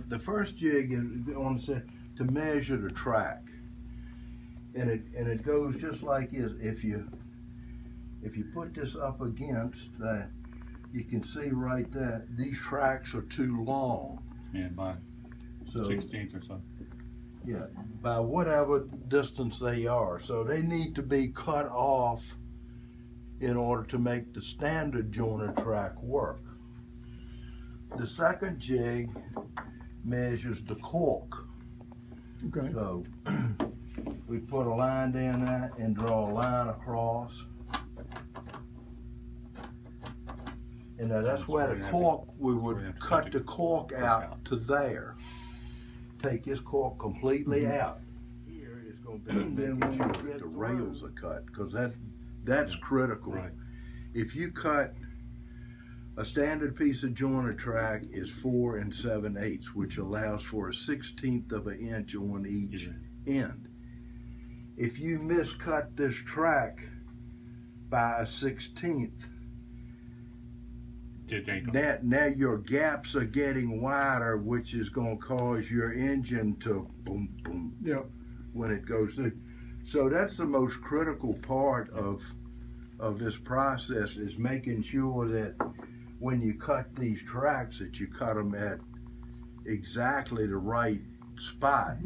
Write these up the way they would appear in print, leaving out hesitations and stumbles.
The first jig is on to measure the track, and it goes just like this. If you put this up against that, you can see right there these tracks are too long. Yeah, by 16th or so. Yeah, by whatever distance they are. So they need to be cut off in order to make the standard joiner track work. The second jig measures the cork. Okay. So we put a line down there and draw a line across. And now that's where the cork, we would cut the cork out to there. Take this cork completely out. Here it's going to be then when you get the rails are cut, because that's critical. Right. If you cut a standard piece of joiner track is 4 7/8, which allows for a 1/16 of an inch on each end. If you miscut this track by a 1/16, now your gaps are getting wider, which is going to cause your engine to boom, boom, when it goes through. So that's the most critical part of this process, is making sure that when you cut these tracks, that you cut them at exactly the right spot,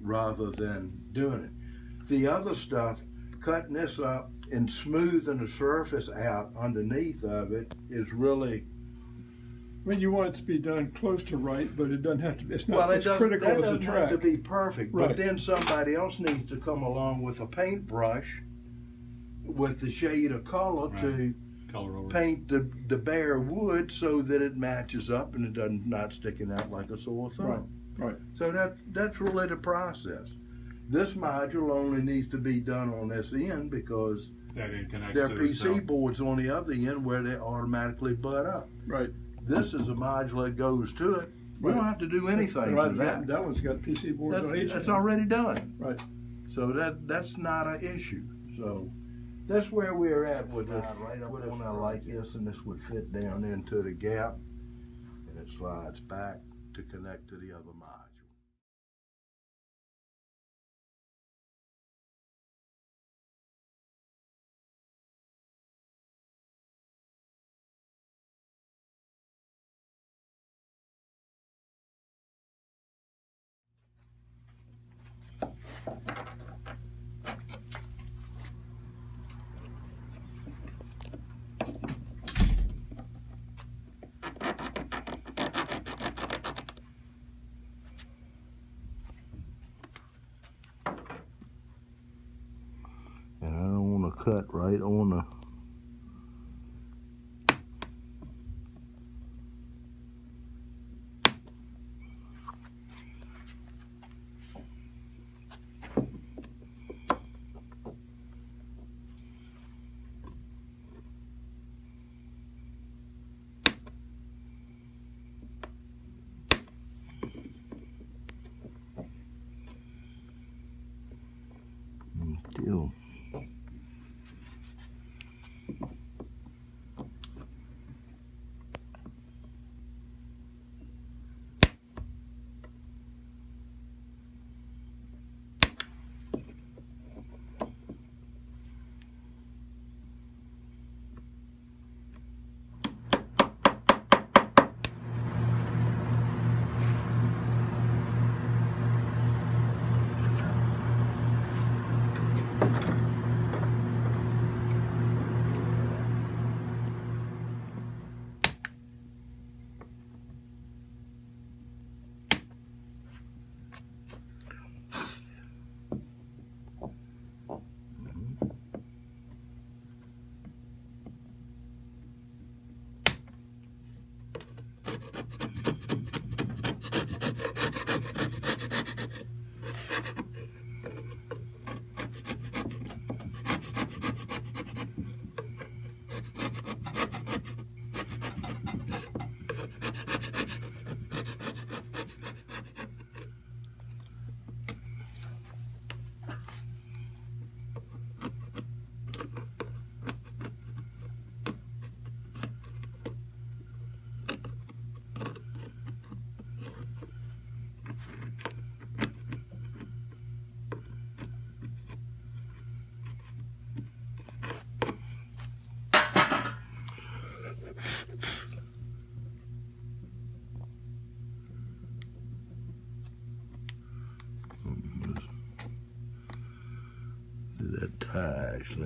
rather than doing it. The other stuff, cutting this up and smoothing the surface out underneath of it, is really. I mean, you want it to be done close to right, but it doesn't have to be. It's not Well, as critical as a track. That doesn't have to be perfect, right. But then somebody else needs to come along with a paintbrush with the shade of color to paint the bare wood so that it matches up and it doesn't not sticking out like a sore thumb. Right. So that's really the process. This module only needs to be done on this end because there are PC boards on the other end where they automatically butt up. Right. This is a module that goes to it. We don't have to do anything to that. That one's got PC boards on each. That's already done. Right. So that's not an issue. So that's where we're at with this. Right up on there like this, and this would fit down into the gap, and it slides back to connect to the other module. And I don't want to cut right on the deal. attach.